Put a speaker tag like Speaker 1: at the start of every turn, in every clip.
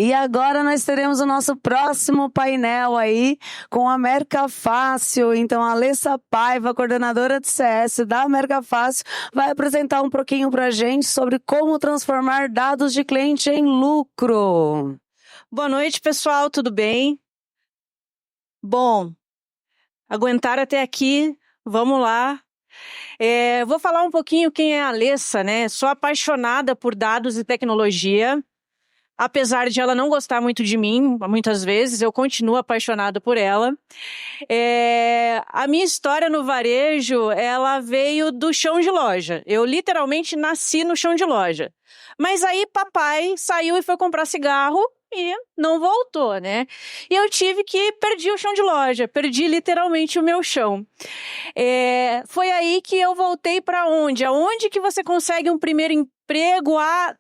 Speaker 1: E agora nós teremos o nosso próximo painel aí com a Mercafácil. Então, a Alessa Paiva, coordenadora de CS da Mercafácil, vai apresentar um pouquinho para a gente sobre como transformar dados de cliente em lucro.
Speaker 2: Boa noite, pessoal, tudo bem? Bom, aguentaram até aqui, vamos lá. Vou falar um pouquinho quem é a Alessa, né? Sou apaixonada por dados e tecnologia. Apesar de ela não gostar muito de mim, muitas vezes, eu continuo apaixonada por ela. A minha história no varejo, ela veio do chão de loja. Eu literalmente nasci no chão de loja. Mas aí papai saiu e foi comprar cigarro e não voltou, né? E eu perdi o chão de loja, perdi literalmente o meu chão. Foi aí que eu voltei para onde? Aonde que você consegue um primeiro emprego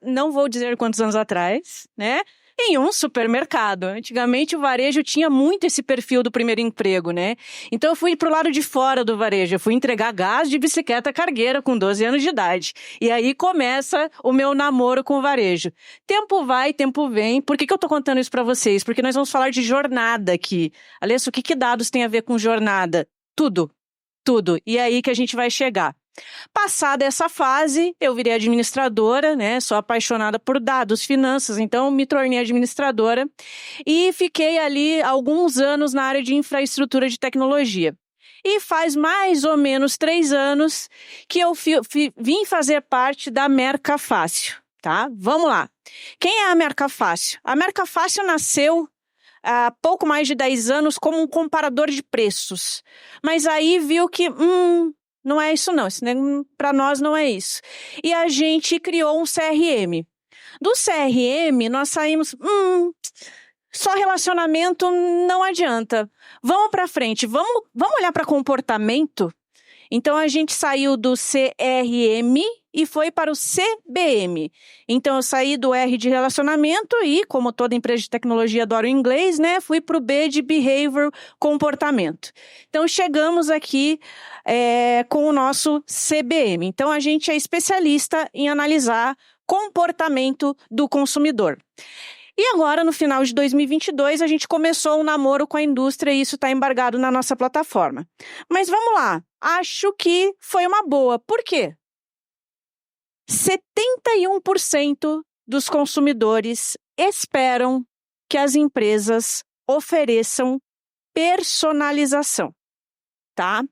Speaker 2: não vou dizer quantos anos atrás, né? Em um supermercado. Antigamente o varejo tinha muito esse perfil do primeiro emprego, né? Então eu fui pro lado de fora do varejo, eu fui entregar gás de bicicleta cargueira com 12 anos de idade. E aí começa o meu namoro com o varejo. Tempo vai, tempo vem. Por que eu tô contando isso para vocês? Porque nós vamos falar de jornada aqui. Alessa, o que dados tem a ver com jornada? Tudo. E é aí que a gente vai chegar. Passada essa fase, eu virei administradora, né? Sou apaixonada por dados, finanças, então me tornei administradora e fiquei ali alguns anos na área de infraestrutura de tecnologia. E faz mais ou menos 3 anos que eu vim fazer parte da Mercafácil, tá? Vamos lá. Quem é a Mercafácil? A Mercafácil nasceu há pouco mais de 10 anos como um comparador de preços. Mas aí viu que, não é isso não, para nós não é isso. E a gente criou um CRM. Do CRM, nós saímos, só relacionamento não adianta. Vamos para frente, vamos olhar para comportamento? Então, a gente saiu do CRM e foi para o CBM. Então, eu saí do R de relacionamento e, como toda empresa de tecnologia adora o inglês, né, fui para o B de behavior, comportamento. Então, chegamos aqui com o nosso CBM. Então, a gente é especialista em analisar comportamento do consumidor. E agora, no final de 2022, a gente começou um namoro com a indústria e isso está embargado na nossa plataforma. Mas vamos lá, acho que foi uma boa. Por quê? 71% dos consumidores esperam que as empresas ofereçam personalização, tá?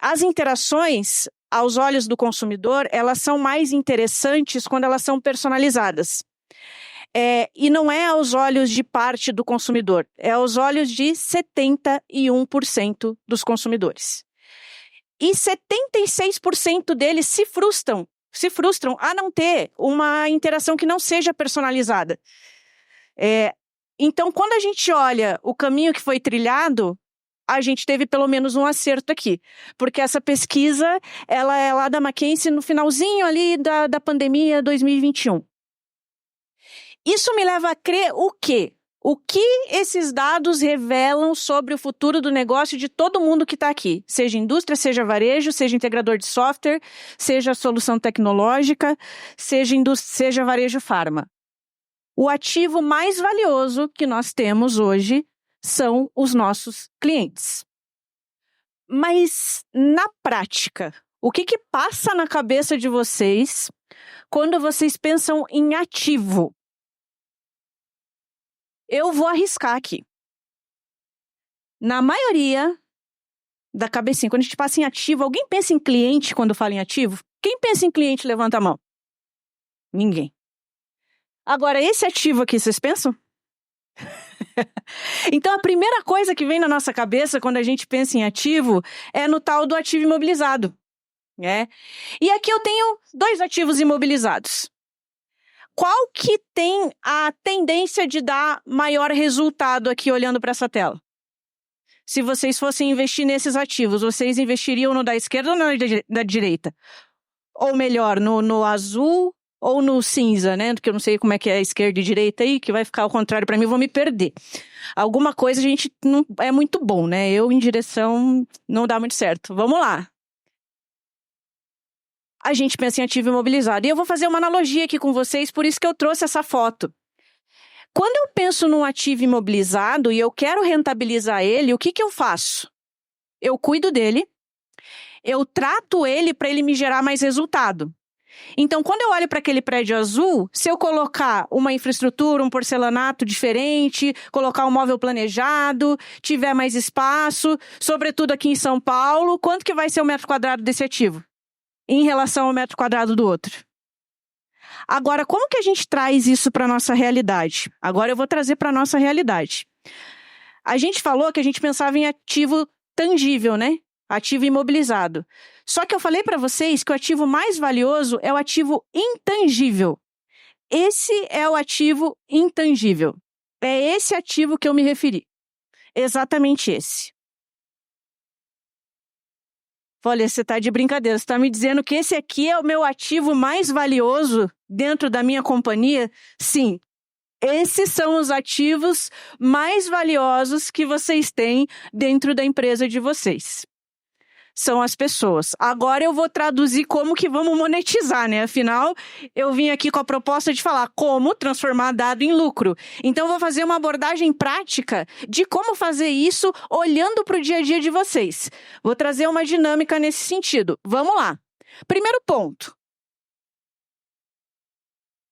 Speaker 2: As interações, aos olhos do consumidor, elas são mais interessantes quando elas são personalizadas. E não é aos olhos de parte do consumidor, é aos olhos de 71% dos consumidores. E 76% deles se frustram a não ter uma interação que não seja personalizada. Então, quando a gente olha o caminho que foi trilhado, a gente teve pelo menos um acerto aqui, porque essa pesquisa ela é lá da McKinsey no finalzinho ali da pandemia 2021. Isso me leva a crer o quê? O que esses dados revelam sobre o futuro do negócio de todo mundo que está aqui? Seja indústria, seja varejo, seja integrador de software, seja solução tecnológica, seja varejo farma. O ativo mais valioso que nós temos hoje são os nossos clientes. Mas, na prática, o que passa na cabeça de vocês quando vocês pensam em ativo? Eu vou arriscar aqui. Na maioria da cabecinha, quando a gente passa em ativo, alguém pensa em cliente quando fala em ativo? Quem pensa em cliente, levanta a mão. Ninguém. Agora, esse ativo aqui, vocês pensam? Então, a primeira coisa que vem na nossa cabeça quando a gente pensa em ativo é no tal do ativo imobilizado. E aqui eu tenho 2 ativos imobilizados. Qual que tem a tendência de dar maior resultado aqui olhando para essa tela? Se vocês fossem investir nesses ativos, vocês investiriam no da esquerda ou no da direita? Ou melhor, no azul ou no cinza, né? Porque eu não sei como é que é a esquerda e direita aí, que vai ficar ao contrário para mim, eu vou me perder. Alguma coisa a gente não é muito bom, né? Eu em direção não dá muito certo. Vamos lá. A gente pensa em ativo imobilizado. E eu vou fazer uma analogia aqui com vocês, por isso que eu trouxe essa foto. Quando eu penso num ativo imobilizado e eu quero rentabilizar ele, o que eu faço? Eu cuido dele, eu trato ele para ele me gerar mais resultado. Então, quando eu olho para aquele prédio azul, se eu colocar uma infraestrutura, um porcelanato diferente, colocar um móvel planejado, tiver mais espaço, sobretudo aqui em São Paulo, quanto que vai ser o metro quadrado desse ativo em relação ao metro quadrado do outro? Agora, como que a gente traz isso para a nossa realidade? Agora eu vou trazer para a nossa realidade. A gente falou que a gente pensava em ativo tangível, né? Ativo imobilizado. Só que eu falei para vocês que o ativo mais valioso é o ativo intangível. Esse é o ativo intangível. É esse ativo que eu me referi. Exatamente esse. Olha, você está de brincadeira. Você está me dizendo que esse aqui é o meu ativo mais valioso dentro da minha companhia? Sim. Esses são os ativos mais valiosos que vocês têm dentro da empresa de vocês. São as pessoas. Agora eu vou traduzir como que vamos monetizar, né? Afinal, eu vim aqui com a proposta de falar como transformar dado em lucro. Então, eu vou fazer uma abordagem prática de como fazer isso olhando para o dia a dia de vocês. Vou trazer uma dinâmica nesse sentido. Vamos lá. Primeiro ponto.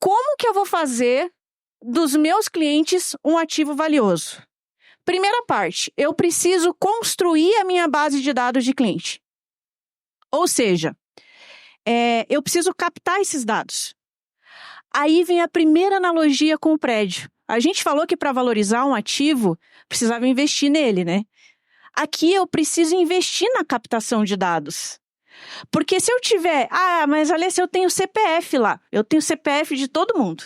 Speaker 2: Como que eu vou fazer dos meus clientes um ativo valioso? Primeira parte, eu preciso construir a minha base de dados de cliente. Ou seja, eu preciso captar esses dados. Aí vem a primeira analogia com o prédio. A gente falou que para valorizar um ativo, precisava investir nele, né? Aqui eu preciso investir na captação de dados. Porque se eu tiver... mas Alessia, eu tenho CPF lá. Eu tenho CPF de todo mundo.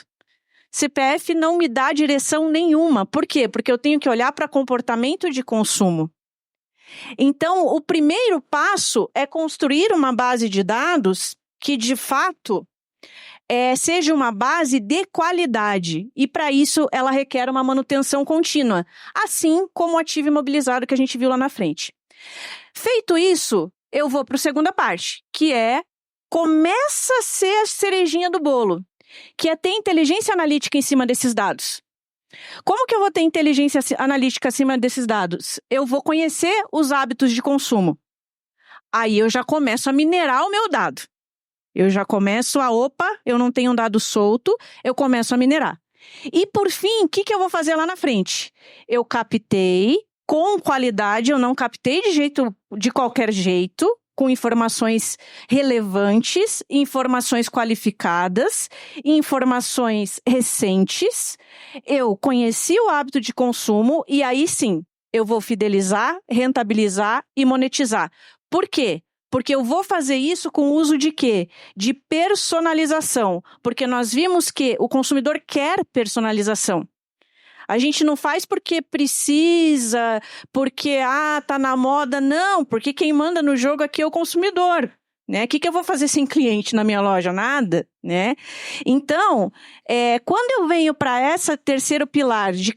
Speaker 2: CPF não me dá direção nenhuma. Por quê? Porque eu tenho que olhar para comportamento de consumo. Então, o primeiro passo é construir uma base de dados que, de fato, seja uma base de qualidade. E, para isso, ela requer uma manutenção contínua. Assim como o ativo imobilizado que a gente viu lá na frente. Feito isso, eu vou para a segunda parte, que começa a ser a cerejinha do bolo. Que é ter inteligência analítica em cima desses dados. Como que eu vou ter inteligência analítica acima desses dados? Eu vou conhecer os hábitos de consumo. Aí eu já começo a minerar o meu dado. Eu já começo eu não tenho um dado solto, eu começo a minerar. E por fim, o que eu vou fazer lá na frente? Eu captei com qualidade, eu não captei de qualquer jeito, com informações relevantes, informações qualificadas, informações recentes. Eu conheci o hábito de consumo e aí sim, eu vou fidelizar, rentabilizar e monetizar. Por quê? Porque eu vou fazer isso com o uso de quê? De personalização. Porque nós vimos que o consumidor quer personalização. A gente não faz porque precisa, porque tá na moda. Não, porque quem manda no jogo aqui é o consumidor. Né? O que eu vou fazer sem cliente na minha loja? Nada, né? Então, quando eu venho para esse terceiro pilar de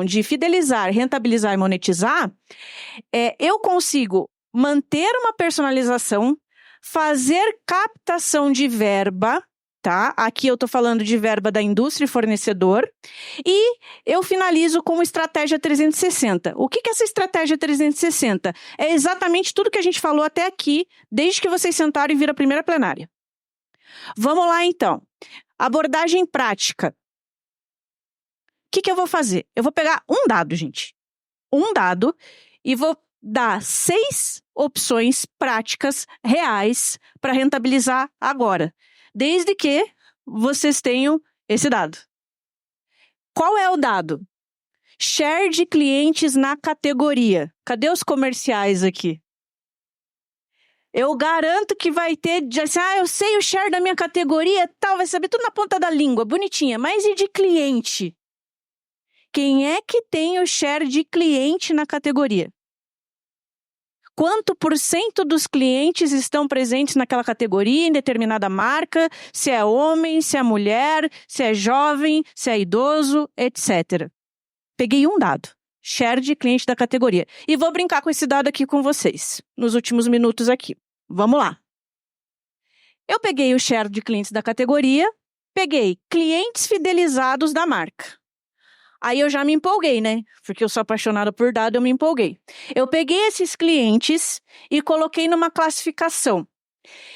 Speaker 2: de fidelizar, rentabilizar e monetizar, eu consigo manter uma personalização, fazer captação de verba, tá? Aqui eu estou falando de verba da indústria e fornecedor. E eu finalizo com estratégia 360. O que é essa estratégia 360? É exatamente tudo que a gente falou até aqui, desde que vocês sentaram e viram a primeira plenária. Vamos lá, então. Abordagem prática. O que eu vou fazer? Eu vou pegar um dado, gente. Um dado e vou dar 6 opções práticas reais para rentabilizar agora. Desde que vocês tenham esse dado. Qual é o dado? Share de clientes na categoria. Cadê os comerciais aqui? Eu garanto que vai ter, assim, eu sei o share da minha categoria, tal, vai saber tudo na ponta da língua, bonitinha. Mas e de cliente? Quem é que tem o share de cliente na categoria? Quanto % dos clientes estão presentes naquela categoria, em determinada marca, se é homem, se é mulher, se é jovem, se é idoso, etc. Peguei um dado, share de cliente da categoria. E vou brincar com esse dado aqui com vocês, nos últimos minutos aqui. Vamos lá. Eu peguei o share de clientes da categoria, peguei clientes fidelizados da marca. Aí eu já me empolguei, né? Porque eu sou apaixonada por dado, eu me empolguei. Eu peguei esses clientes e coloquei numa classificação.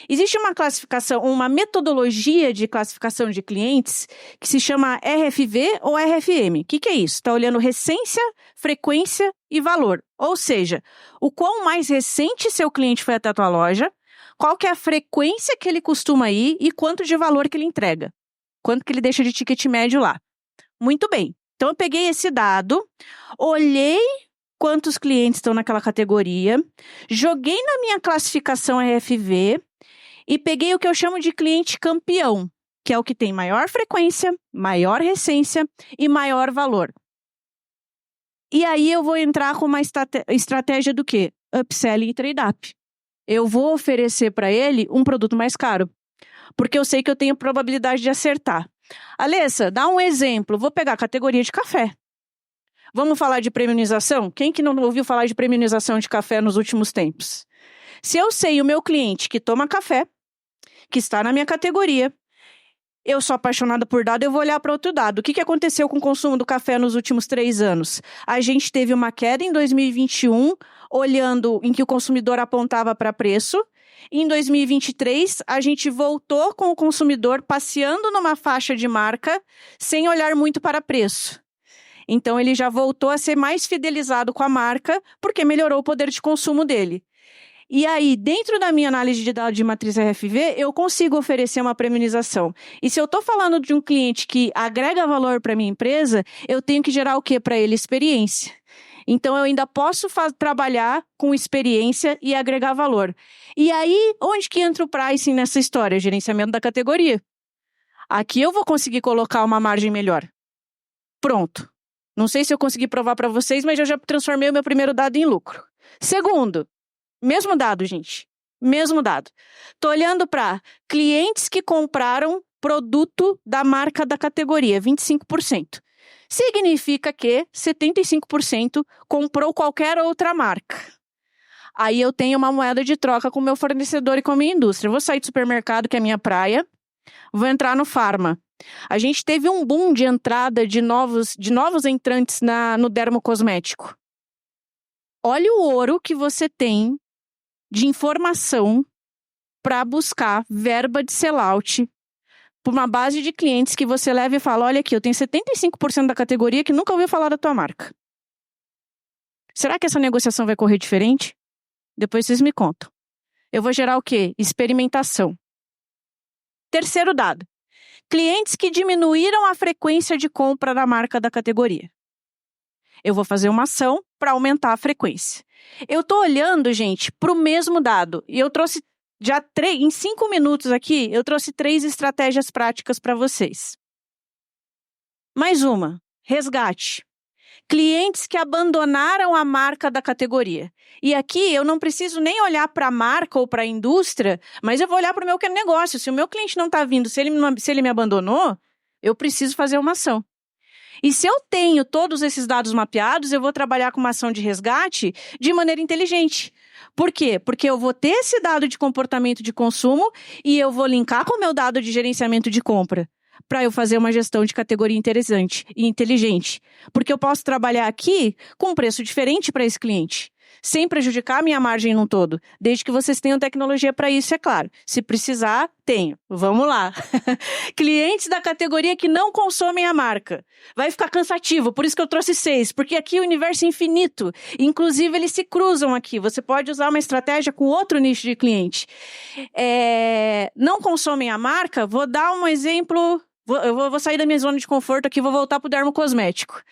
Speaker 2: Existe uma classificação, uma metodologia de classificação de clientes que se chama RFV ou RFM. O que é isso? Está olhando recência, frequência e valor. Ou seja, o quão mais recente seu cliente foi até a tua loja, qual que é a frequência que ele costuma ir e quanto de valor que ele entrega. Quanto que ele deixa de ticket médio lá. Muito bem. Então, eu peguei esse dado, olhei quantos clientes estão naquela categoria, joguei na minha classificação RFV e peguei o que eu chamo de cliente campeão, que é o que tem maior frequência, maior recência e maior valor. E aí eu vou entrar com uma estratégia do quê? Upselling e trade-up. Eu vou oferecer para ele um produto mais caro, porque eu sei que eu tenho probabilidade de acertar. Alessa, dá um exemplo. Vou pegar a categoria de café. Vamos falar de premiumização? Quem que não ouviu falar de premiumização de café nos últimos tempos? Se eu sei o meu cliente que toma café, que está na minha categoria, eu sou apaixonada por dado, eu vou olhar para outro dado. O que aconteceu com o consumo do café nos últimos 3 anos? A gente teve uma queda em 2021, olhando em que o consumidor apontava para preço. Em 2023, a gente voltou com o consumidor passeando numa faixa de marca, sem olhar muito para preço. Então, ele já voltou a ser mais fidelizado com a marca, porque melhorou o poder de consumo dele. E aí, dentro da minha análise de dados de matriz RFV, eu consigo oferecer uma premiumização. E se eu estou falando de um cliente que agrega valor para a minha empresa, eu tenho que gerar o quê para ele? Experiência. Então, eu ainda posso trabalhar com experiência e agregar valor. E aí, onde que entra o pricing nessa história? Gerenciamento da categoria. Aqui eu vou conseguir colocar uma margem melhor. Pronto. Não sei se eu consegui provar para vocês, mas eu já transformei o meu primeiro dado em lucro. Segundo, mesmo dado, gente. Mesmo dado. Estou olhando para clientes que compraram produto da marca da categoria, 25%. Significa que 75% comprou qualquer outra marca. Aí eu tenho uma moeda de troca com o meu fornecedor e com a minha indústria. Eu vou sair do supermercado, que é a minha praia, vou entrar no Pharma. A gente teve um boom de entrada de novos entrantes no dermocosmético. Olha o ouro que você tem de informação para buscar verba de sellout por uma base de clientes que você leva e fala, olha aqui, eu tenho 75% da categoria que nunca ouviu falar da tua marca. Será que essa negociação vai correr diferente? Depois vocês me contam. Eu vou gerar o quê? Experimentação. Terceiro dado. Clientes que diminuíram a frequência de compra da marca da categoria. Eu vou fazer uma ação para aumentar a frequência. Eu estou olhando, gente, para o mesmo dado. E eu trouxe em 5 minutos aqui, eu trouxe 3 estratégias práticas para vocês. Mais uma, resgate. Clientes que abandonaram a marca da categoria. E aqui eu não preciso nem olhar para a marca ou para a indústria, mas eu vou olhar para o meu negócio. Se o meu cliente não está vindo, se ele me abandonou, eu preciso fazer uma ação. E se eu tenho todos esses dados mapeados, eu vou trabalhar com uma ação de resgate de maneira inteligente. Por quê? Porque eu vou ter esse dado de comportamento de consumo e eu vou linkar com o meu dado de gerenciamento de compra para eu fazer uma gestão de categoria interessante e inteligente. Porque eu posso trabalhar aqui com um preço diferente para esse cliente, sem prejudicar a minha margem num todo, desde que vocês tenham tecnologia para isso, é claro. Se precisar, tenho. Vamos lá. Clientes da categoria que não consomem a marca. Vai ficar cansativo, por isso que eu trouxe 6, porque aqui o universo é infinito. Inclusive, eles se cruzam aqui. Você pode usar uma estratégia com outro nicho de cliente. Não consomem a marca, vou dar um exemplo. Eu vou sair da minha zona de conforto aqui, vou voltar para o dermocosmético.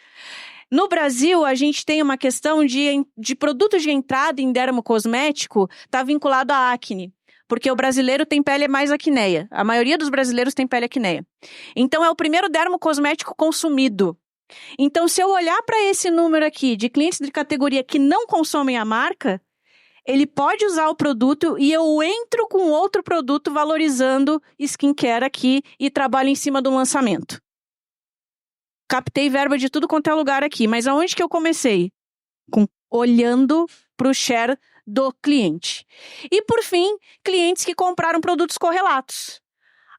Speaker 2: No Brasil, a gente tem uma questão de produtos de entrada em dermocosmético está vinculado à acne. Porque o brasileiro tem pele mais acneia. A maioria dos brasileiros tem pele acneia. Então, é o primeiro dermocosmético consumido. Então, se eu olhar para esse número aqui de clientes de categoria que não consomem a marca, ele pode usar o produto e eu entro com outro produto valorizando skincare aqui e trabalho em cima do lançamento. Captei verba de tudo quanto é lugar aqui, mas aonde que eu comecei? Olhando para o share do cliente. E, por fim, clientes que compraram produtos correlatos.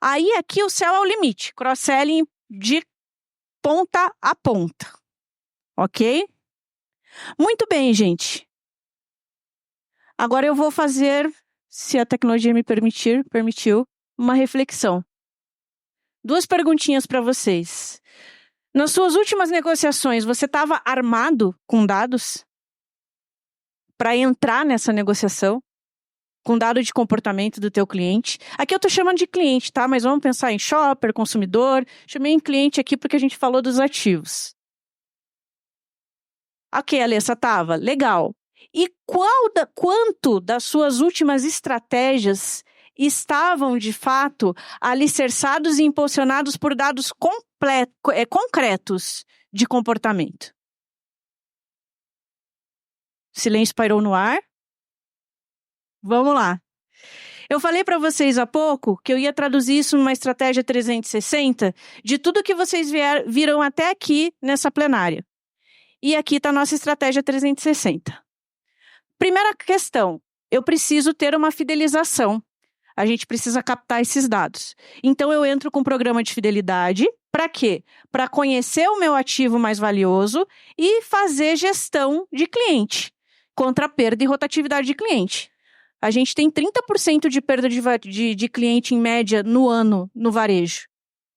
Speaker 2: Aí aqui o céu é o limite, cross-selling de ponta a ponta, ok? Muito bem, gente. Agora eu vou fazer, se a tecnologia me permitiu, uma reflexão. 2 perguntinhas para vocês. Nas suas últimas negociações, você estava armado com dados para entrar nessa negociação? Com dado de comportamento do teu cliente? Aqui eu estou chamando de cliente, tá? Mas vamos pensar em shopper, consumidor. Chamei em cliente aqui porque a gente falou dos ativos. Ok, Alessa, tava. Legal. E quanto das suas últimas estratégias estavam, de fato, alicerçados e impulsionados por dados concretos de comportamento? Silêncio pairou no ar. Vamos lá. Eu falei para vocês há pouco que eu ia traduzir isso numa estratégia 360 de tudo que vocês viram até aqui nessa plenária. E aqui está a nossa estratégia 360. Primeira questão, eu preciso ter uma fidelização. A gente precisa captar esses dados. Então, eu entro com um programa de fidelidade. Para quê? Para conhecer o meu ativo mais valioso e fazer gestão de cliente contra a perda e rotatividade de cliente. A gente tem 30% de perda de cliente em média no ano no varejo.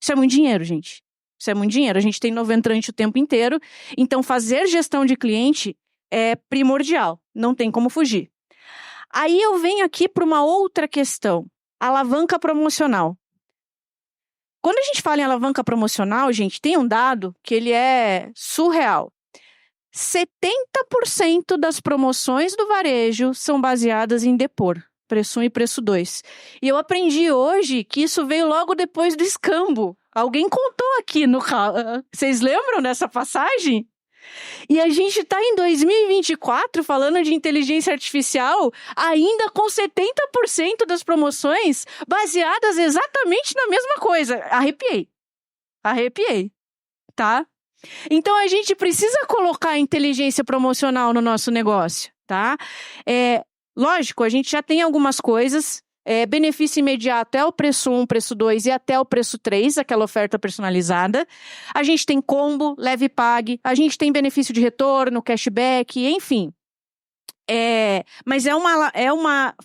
Speaker 2: Isso é muito dinheiro, gente. Isso é muito dinheiro. A gente tem novo entrante o tempo inteiro. Então, fazer gestão de cliente é primordial. Não tem como fugir. Aí eu venho aqui para uma outra questão. Alavanca promocional. Quando a gente fala em alavanca promocional, gente, tem um dado que ele é surreal. 70% das promoções do varejo são baseadas em depor, preço 1 e preço 2. E eu aprendi hoje que isso veio logo depois do escambo. Alguém contou aqui no... Vocês lembram dessa passagem? E a gente está em 2024 falando de inteligência artificial ainda com 70% das promoções baseadas exatamente na mesma coisa. Arrepiei, tá? Então, a gente precisa colocar a inteligência promocional no nosso negócio, tá? Lógico, a gente já tem algumas coisas, benefício imediato é o preço 1, preço 2 e até o preço 3, aquela oferta personalizada. A gente tem combo, leve e pague, a gente tem benefício de retorno, cashback, enfim. Mas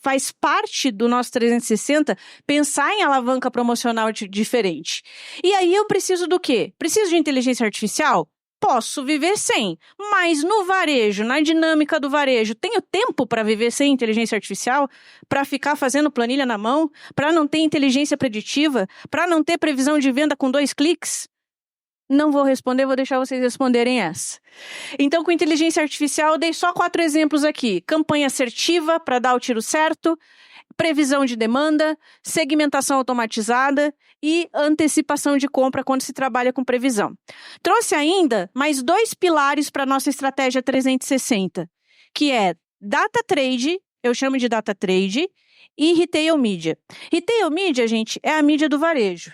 Speaker 2: faz parte do nosso 360 pensar em alavanca promocional diferente. E aí eu preciso do quê? Preciso de inteligência artificial? Posso viver sem, mas no varejo, na dinâmica do varejo, tenho tempo para viver sem inteligência artificial? Para ficar fazendo planilha na mão? Para não ter inteligência preditiva? Para não ter previsão de venda com 2 cliques? Não vou responder, vou deixar vocês responderem essa. Então, com inteligência artificial, eu dei só 4 exemplos aqui. Campanha assertiva, para dar o tiro certo, previsão de demanda, segmentação automatizada e antecipação de compra quando se trabalha com previsão. Trouxe ainda mais 2 pilares para a nossa estratégia 360, que é data trade, eu chamo de data trade, e retail media. Retail media, gente, é a mídia do varejo.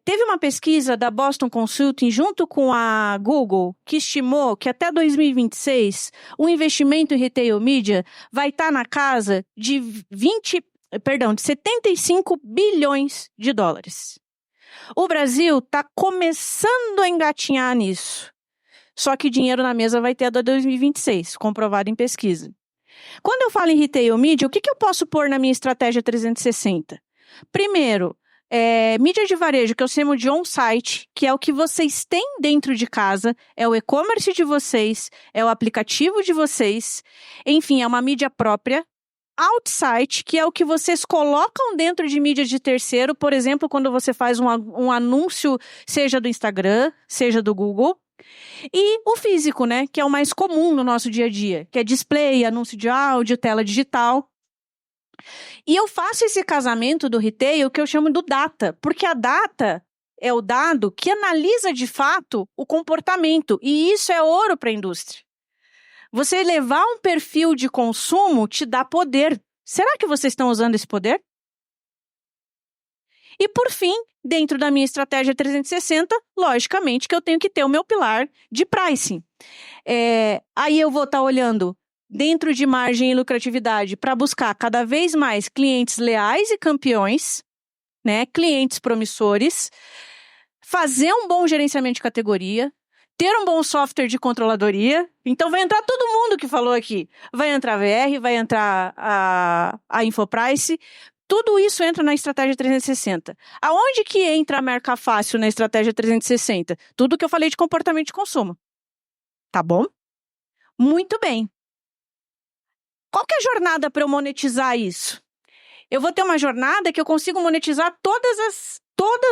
Speaker 2: Teve uma pesquisa da Boston Consulting junto com a Google que estimou que até 2026 o investimento em retail media vai estar na casa de 75 bilhões de dólares. O Brasil está começando a engatinhar nisso. Só que dinheiro na mesa vai ter até 2026, comprovado em pesquisa. Quando eu falo em retail media, o que eu posso pôr na minha estratégia 360? Primeiro, mídia de varejo, que eu chamo de on-site, que é o que vocês têm dentro de casa, é o e-commerce de vocês, é o aplicativo de vocês, enfim, é uma mídia própria. Outsite, que é o que vocês colocam dentro de mídia de terceiro, por exemplo, quando você faz um anúncio, seja do Instagram, seja do Google. E o físico, né, que é o mais comum no nosso dia a dia, que é display, anúncio de áudio, tela digital. E eu faço esse casamento do retail que eu chamo do data, porque a data é o dado que analisa de fato o comportamento, e isso é ouro para a indústria. Você levar um perfil de consumo te dá poder. Será que vocês estão usando esse poder? E por fim, dentro da minha estratégia 360, logicamente que eu tenho que ter o meu pilar de pricing. Aí eu vou estar olhando dentro de margem e lucratividade para buscar cada vez mais clientes leais e campeões, né, clientes promissores, fazer um bom gerenciamento de categoria, ter um bom software de controladoria. Então vai entrar todo mundo que falou aqui. Vai entrar a VR, vai entrar a Infoprice. Tudo isso entra na estratégia 360. Aonde que entra a Mercafácil na estratégia 360? Tudo que eu falei de comportamento de consumo. Tá bom? Muito bem. Qual que é a jornada para eu monetizar isso? Eu vou ter uma jornada que eu consigo monetizar todas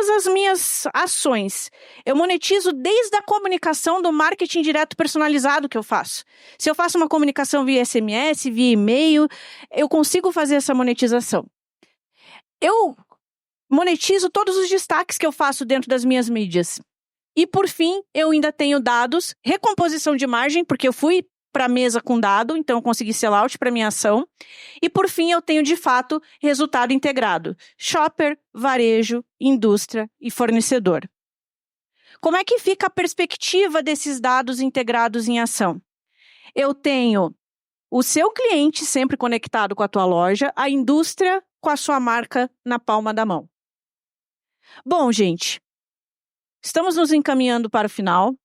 Speaker 2: as minhas ações. Eu monetizo desde a comunicação do marketing direto personalizado que eu faço. Se eu faço uma comunicação via SMS, via e-mail, eu consigo fazer essa monetização. Eu monetizo todos os destaques que eu faço dentro das minhas mídias. E, por fim, eu ainda tenho dados, recomposição de margem, porque eu fui para a mesa com dado, então eu consegui sellout para minha ação. E, por fim, eu tenho, de fato, resultado integrado. Shopper, varejo, indústria e fornecedor. Como é que fica a perspectiva desses dados integrados em ação? Eu tenho o seu cliente sempre conectado com a tua loja, a indústria com a sua marca na palma da mão. Bom, gente, estamos nos encaminhando para o final.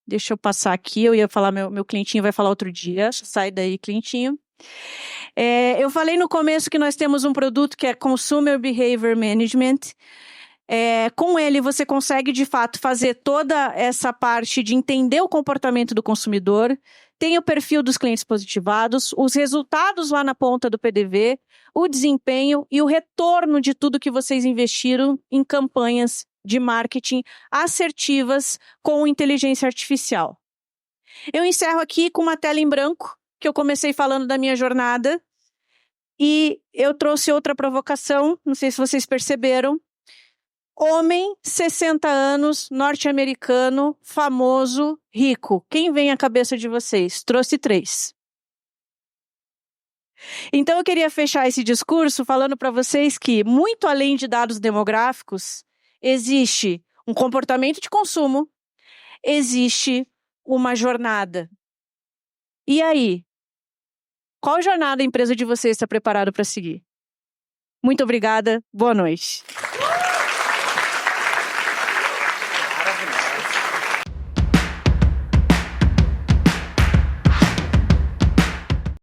Speaker 2: Deixa eu passar aqui, eu ia falar, meu clientinho vai falar outro dia. Sai daí, clientinho. Eu falei no começo que nós temos um produto que é Consumer Behavior Management. Com ele, você consegue, de fato, fazer toda essa parte de entender o comportamento do consumidor, tem o perfil dos clientes positivados, os resultados lá na ponta do PDV, o desempenho e o retorno de tudo que vocês investiram em campanhas de marketing assertivas com inteligência artificial. Eu encerro aqui com uma tela em branco, que eu comecei falando da minha jornada, e eu trouxe outra provocação, não sei se vocês perceberam. Homem, 60 anos, norte-americano, famoso, rico. Quem vem à cabeça de vocês? Trouxe 3. Então eu queria fechar esse discurso falando para vocês que, muito além de dados demográficos, existe um comportamento de consumo, existe uma jornada. E aí? Qual jornada a empresa de vocês está preparada para seguir? Muito obrigada, boa noite.